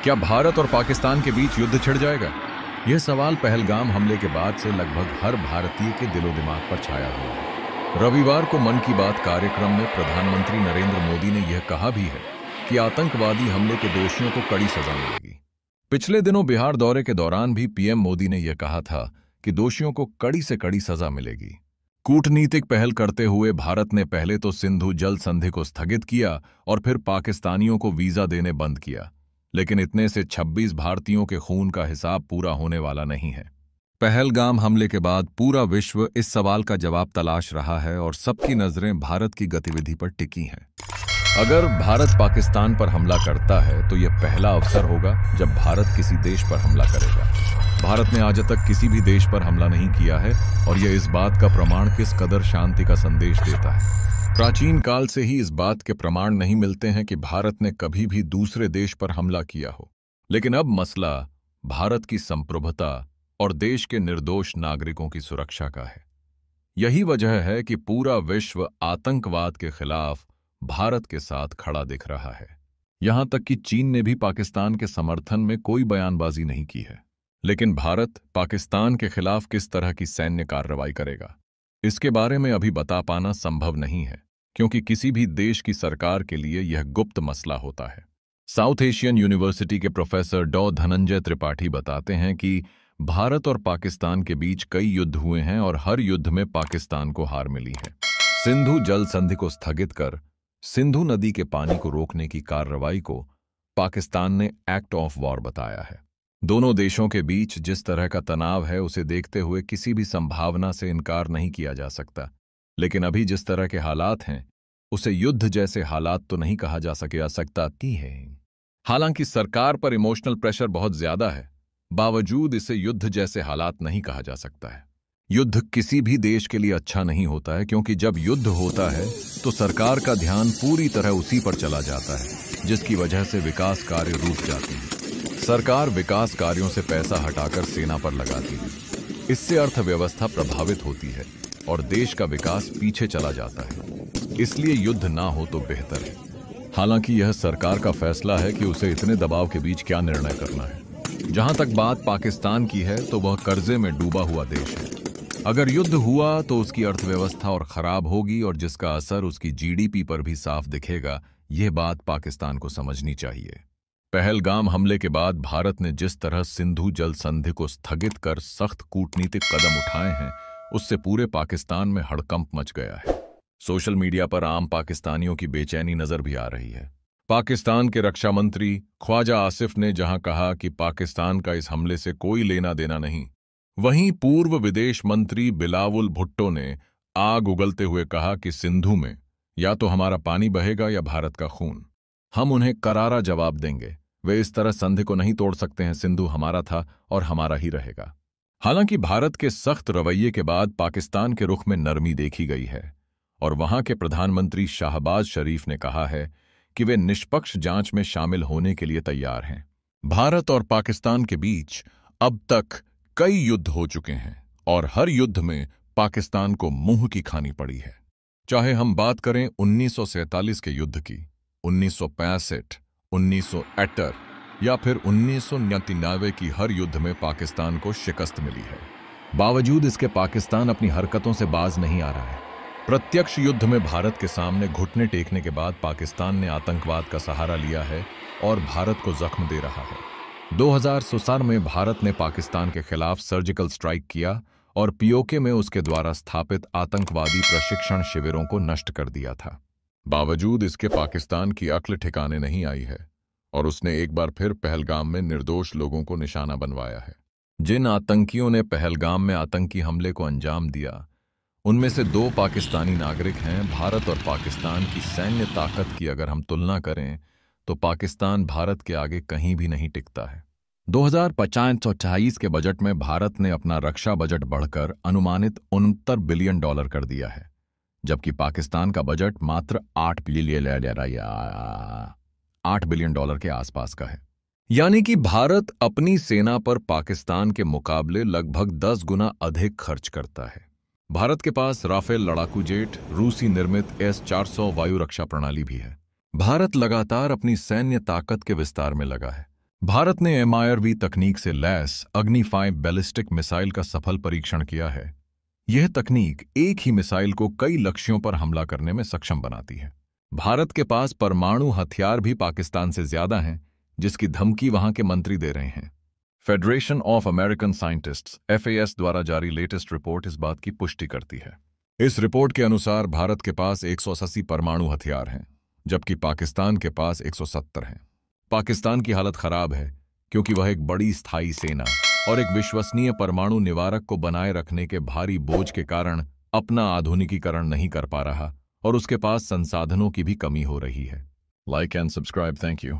क्या भारत और पाकिस्तान के बीच युद्ध छिड़ जाएगा? यह सवाल पहलगाम हमले के बाद से लगभग हर भारतीय के दिलो दिमाग पर छाया हुआ है। रविवार को मन की बात कार्यक्रम में प्रधानमंत्री नरेंद्र मोदी ने यह कहा भी है कि आतंकवादी हमले के दोषियों को कड़ी सजा मिलेगी। पिछले दिनों बिहार दौरे के दौरान भी पीएम मोदी ने यह कहा था कि दोषियों को कड़ी से कड़ी सजा मिलेगी। कूटनीतिक पहल करते हुए भारत ने पहले तो सिंधु जल संधि को स्थगित किया और फिर पाकिस्तानियों को वीजा देने बंद किया, लेकिन इतने से 26 भारतीयों के खून का हिसाब पूरा होने वाला नहीं है। पहलगाम हमले के बाद पूरा विश्व इस सवाल का जवाब तलाश रहा है और सबकी नजरें भारत की गतिविधि पर टिकी हैं। अगर भारत पाकिस्तान पर हमला करता है तो यह पहला अवसर होगा जब भारत किसी देश पर हमला करेगा। भारत ने आज तक किसी भी देश पर हमला नहीं किया है और यह इस बात का प्रमाण किस कदर शांति का संदेश देता है। प्राचीन काल से ही इस बात के प्रमाण नहीं मिलते हैं कि भारत ने कभी भी दूसरे देश पर हमला किया हो, लेकिन अब मसला भारत की संप्रभुता और देश के निर्दोष नागरिकों की सुरक्षा का है। यही वजह है कि पूरा विश्व आतंकवाद के खिलाफ भारत के साथ खड़ा दिख रहा है। यहां तक कि चीन ने भी पाकिस्तान के समर्थन में कोई बयानबाजी नहीं की है। लेकिन भारत पाकिस्तान के खिलाफ किस तरह की सैन्य कार्रवाई करेगा, इसके बारे में अभी बता पाना संभव नहीं है, क्योंकि किसी भी देश की सरकार के लिए यह गुप्त मसला होता है। साउथ एशियन यूनिवर्सिटी के प्रोफेसर डॉ धनंजय त्रिपाठी बताते हैं कि भारत और पाकिस्तान के बीच कई युद्ध हुए हैं और हर युद्ध में पाकिस्तान को हार मिली है। सिंधु जल संधि को स्थगित कर सिंधु नदी के पानी को रोकने की कार्रवाई को पाकिस्तान ने एक्ट ऑफ वॉर बताया है। दोनों देशों के बीच जिस तरह का तनाव है उसे देखते हुए किसी भी संभावना से इनकार नहीं किया जा सकता, लेकिन अभी जिस तरह के हालात हैं उसे युद्ध जैसे हालात तो नहीं कहा जा सकता है। हालांकि सरकार पर इमोशनल प्रेशर बहुत ज्यादा है, बावजूद इसे युद्ध जैसे हालात नहीं कहा जा सकता है। युद्ध किसी भी देश के लिए अच्छा नहीं होता है, क्योंकि जब युद्ध होता है तो सरकार का ध्यान पूरी तरह उसी पर चला जाता है, जिसकी वजह से विकास कार्य रुक जाते हैं। सरकार विकास कार्यों से पैसा हटाकर सेना पर लगाती है। इससे अर्थव्यवस्था प्रभावित होती है और देश का विकास पीछे चला जाता है। इसलिए युद्ध ना हो तो बेहतर है। हालांकि यह सरकार का फैसला है कि उसे इतने दबाव के बीच क्या निर्णय करना है। जहां तक बात पाकिस्तान की है तो वह कर्जे में डूबा हुआ देश है। अगर युद्ध हुआ तो उसकी अर्थव्यवस्था और खराब होगी और जिसका असर उसकी जीडीपी पर भी साफ दिखेगा। यह बात पाकिस्तान को समझनी चाहिए। पहलगाम हमले के बाद भारत ने जिस तरह सिंधु जल संधि को स्थगित कर सख्त कूटनीतिक कदम उठाए हैं, उससे पूरे पाकिस्तान में हड़कंप मच गया है। सोशल मीडिया पर आम पाकिस्तानियों की बेचैनी नजर भी आ रही है। पाकिस्तान के रक्षा मंत्री ख्वाजा आसिफ ने जहां कहा कि पाकिस्तान का इस हमले से कोई लेना देना नहीं, वहीं पूर्व विदेश मंत्री बिलावल भुट्टो ने आग उगलते हुए कहा कि सिंधु में या तो हमारा पानी बहेगा या भारत का खून। हम उन्हें करारा जवाब देंगे। वे इस तरह संधि को नहीं तोड़ सकते हैं। सिंधु हमारा था और हमारा ही रहेगा। हालांकि भारत के सख्त रवैये के बाद पाकिस्तान के रुख में नरमी देखी गई है और वहां के प्रधानमंत्री शाहबाज शरीफ ने कहा है कि वे निष्पक्ष जांच में शामिल होने के लिए तैयार हैं। भारत और पाकिस्तान के बीच अब तक कई युद्ध हो चुके हैं और हर युद्ध में पाकिस्तान को मुंह की खानी पड़ी है। चाहे हम बात करें 1947 के युद्ध की, 1965, 1978 या फिर 1999 की, हर युद्ध में पाकिस्तान को शिकस्त मिली है। बावजूद इसके पाकिस्तान अपनी हरकतों से बाज नहीं आ रहा है। प्रत्यक्ष युद्ध में भारत के सामने घुटने टेकने के बाद पाकिस्तान ने आतंकवाद का सहारा लिया है और भारत को जख्म दे रहा है। 2017 में भारत ने पाकिस्तान के खिलाफ सर्जिकल स्ट्राइक किया और पीओके में उसके द्वारा स्थापित आतंकवादी प्रशिक्षण शिविरों को नष्ट कर दिया था। बावजूद इसके पाकिस्तान की अक्ल ठिकाने नहीं आई है और उसने एक बार फिर पहलगाम में निर्दोष लोगों को निशाना बनवाया है। जिन आतंकियों ने पहलगाम में आतंकी हमले को अंजाम दिया, उनमें से 2 पाकिस्तानी नागरिक हैं। भारत और पाकिस्तान की सैन्य ताकत की अगर हम तुलना करें तो पाकिस्तान भारत के आगे कहीं भी नहीं टिकता है। 2025-28 के बजट में भारत ने अपना रक्षा बजट बढ़कर अनुमानित $69 बिलियन कर दिया है, जबकि पाकिस्तान का बजट मात्र $8 बिलियन के आसपास का है। यानी कि भारत अपनी सेना पर पाकिस्तान के मुकाबले लगभग 10 गुना अधिक खर्च करता है। भारत के पास राफेल लड़ाकू जेट, रूसी निर्मित S-400 वायु रक्षा प्रणाली भी है। भारत लगातार अपनी सैन्य ताकत के विस्तार में लगा है। भारत ने MIRV तकनीक से लैस अग्नि 5 बैलिस्टिक मिसाइल का सफल परीक्षण किया है। यह तकनीक एक ही मिसाइल को कई लक्ष्यों पर हमला करने में सक्षम बनाती है। भारत के पास परमाणु हथियार भी पाकिस्तान से ज्यादा हैं, जिसकी धमकी वहां के मंत्री दे रहे हैं। Federation of American scientists FAS द्वारा जारी लेटेस्ट रिपोर्ट इस बात की पुष्टि करती है। इस रिपोर्ट के अनुसार भारत के पास 180 परमाणु हथियार हैं, जबकि पाकिस्तान के पास 170 हैं। पाकिस्तान की हालत खराब है क्योंकि वह एक बड़ी स्थायी सेना और एक विश्वसनीय परमाणु निवारक को बनाए रखने के भारी बोझ के कारण अपना आधुनिकीकरण नहीं कर पा रहा और उसके पास संसाधनों की भी कमी हो रही है। Like and subscribe. Thank you.